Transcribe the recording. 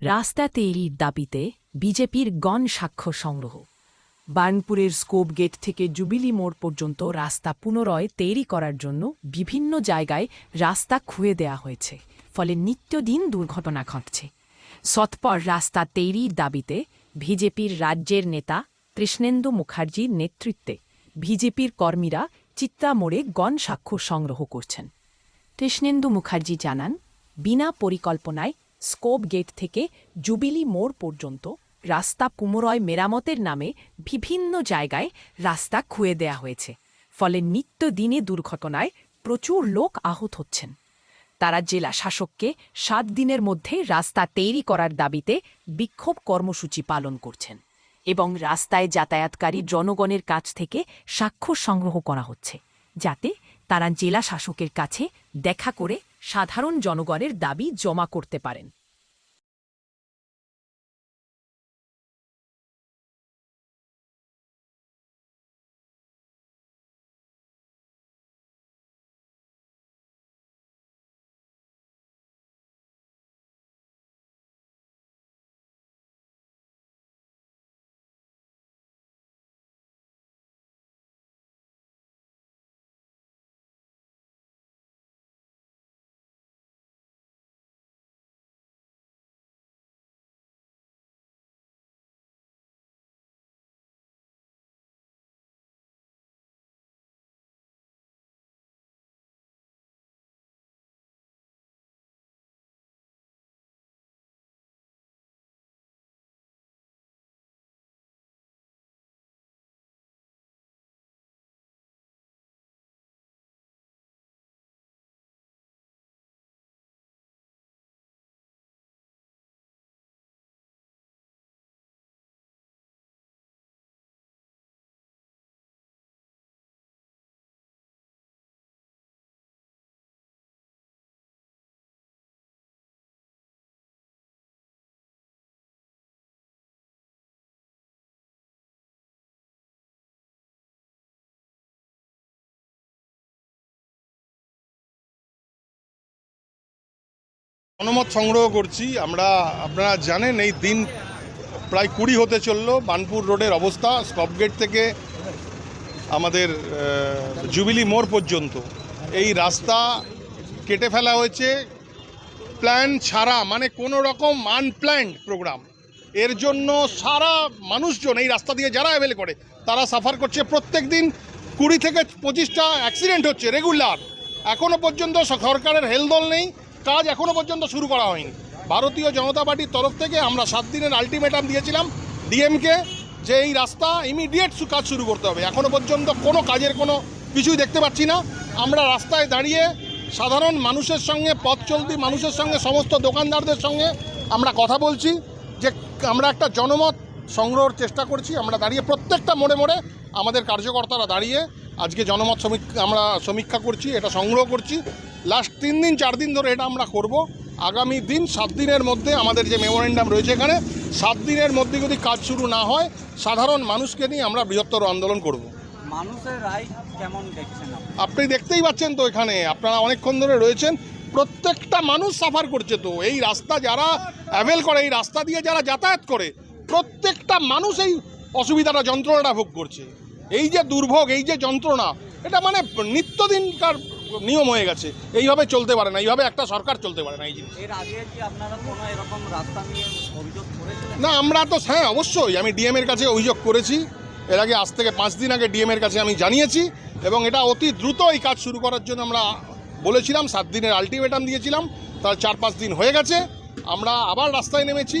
রাস্তা তৈরির দাবিতে বিজেপির গণ সাক্ষ্য সংগ্রহ। বার্নপুরের স্কোপ গেট থেকে জুবিলি মোড় পর্যন্ত রাস্তা পুনরায় তৈরি করার জন্য বিভিন্ন জায়গায় রাস্তা খুঁড়ে দেওয়া হয়েছে, ফলে নিত্যদিন দুর্ঘটনা ঘটছে। সৎপর রাস্তা তৈরির দাবিতে বিজেপির রাজ্যের নেতা কৃষ্ণেন্দু মুখার্জির নেতৃত্বে বিজেপির কর্মীরা চিত্রা মোড়ে গণ সাক্ষ্য সংগ্রহ করছেন। কৃষ্ণেন্দু মুখার্জি জানান, বিনা পরিকল্পনায় স্কোপ গেট থেকে জুবিলি মোড় পর্যন্ত রাস্তা পুনরায় মেরামতের নামে বিভিন্ন জায়গায় রাস্তা খুঁড়ে দেয়া হয়েছে, ফলে নিত্যদিনে দুর্ঘটনায় প্রচুর লোক আহত হচ্ছেন। তারা জেলা শাসককে 7 দিনের মধ্যে রাস্তা তৈরি করার দাবিতে বিক্ষোভ কর্মসূচি পালন করছেন এবং রাস্তায় যাতায়াতকারী জনগণের কাছ থেকে সাক্ষ্য সংগ্রহ করা হচ্ছে, যাতে তারা জেলা শাসকের কাছে দেখা করে সাধারণ জনগণের দাবি জমা করতে পারেন। জনমত সংগ্রহ করছি আমরা। আপনারা জানেন এই দিন প্রায় 20 হতে চললো। বার্নপুর রোডের অবস্থা স্টপ গেট থেকে আমাদের জুবিলি মোড় পর্যন্ত এই রাস্তা কেটে ফেলা হয়েছে প্ল্যান ছাড়া, মানে কোনো রকম আনপ্ল্যান্ড প্রোগ্রাম। এর জন্য সারা মানুষজন এই রাস্তা দিয়ে যারা অ্যাভেল করে তারা সাফার করছে। প্রত্যেক দিন 20 থেকে 25টা অ্যাক্সিডেন্ট হচ্ছে রেগুলার। এখনও পর্যন্ত সরকারের হেলদোল নেই, কাজ এখনও পর্যন্ত শুরু করা হয়নি। ভারতীয় জনতা পার্টির তরফ থেকে আমরা 7 দিনের আলটিমেটাম দিয়েছিলাম ডিএমকে যে এই রাস্তা ইমিডিয়েট কাজ শুরু করতে হবে। এখনও পর্যন্ত কোনো কাজের কোনো কিছুই দেখতে পাচ্ছি না। আমরা রাস্তায় দাঁড়িয়ে সাধারণ মানুষের সঙ্গে, পথ চলতি মানুষের সঙ্গে, সমস্ত দোকানদারদের সঙ্গে আমরা কথা বলছি যে আমরা একটা জনমত সংগ্রহের চেষ্টা করছি। আমরা দাঁড়িয়ে প্রত্যেকটা মোড়ে মোড়ে আমাদের কার্যকর্তারা দাঁড়িয়ে আজকে জনমত আমরা সমীক্ষা করছি, এটা সংগ্রহ করছি। লাস্ট 3 দিন 4 দিন ধরে এটা আমরা করব। আগামী দিন 7 দিনের মধ্যে আমাদের যে মেমোরেন্ডাম রয়েছে এখানে 7 দিনের মধ্যে যদি কাজ শুরু না হয় সাধারণ মানুষকে নিয়ে আমরা বৃহত্তর আন্দোলন করব। মানুষের রায় কেমন দেখছেন আপনি? দেখতেই পাচ্ছেন তো, এখানে আপনারা অনেকক্ষণ ধরে রয়েছেন, প্রত্যেকটা মানুষ সাফার করছে। তো এই রাস্তা যারা অ্যাভেল করে, এই রাস্তা দিয়ে যারা যাতায়াত করে, প্রত্যেকটা মানুষ এই অসুবিধাটা, যন্ত্রণাটা ভোগ করছে। এই যে দুর্ভোগ, এই যে যন্ত্রণা, এটা মানে নিত্যদিনকার নিয়ম হয়ে গেছে। এইভাবে চলতে পারে না, এইভাবে একটা সরকার চলতে পারে না। এই জিনিস এর আগে কি আপনারা কোনো এরকম রাস্তা নিয়ে অভিযোগ করেছিলেন? না, আমরা তো হ্যাঁ অবশ্যই আমি ডিএমের কাছে অভিযোগ করেছি। এর আগে আজ থেকে 5 দিন আগে ডিএমের কাছে আমি জানিয়েছি এবং এটা অতি দ্রুত এই কাজ শুরু করার জন্য আমরা বলেছিলাম। 7 দিনের আলটিমেটাম দিয়েছিলাম, তার 4-5 দিন হয়ে গেছে। আমরা আবার রাস্তায় নেমেছি।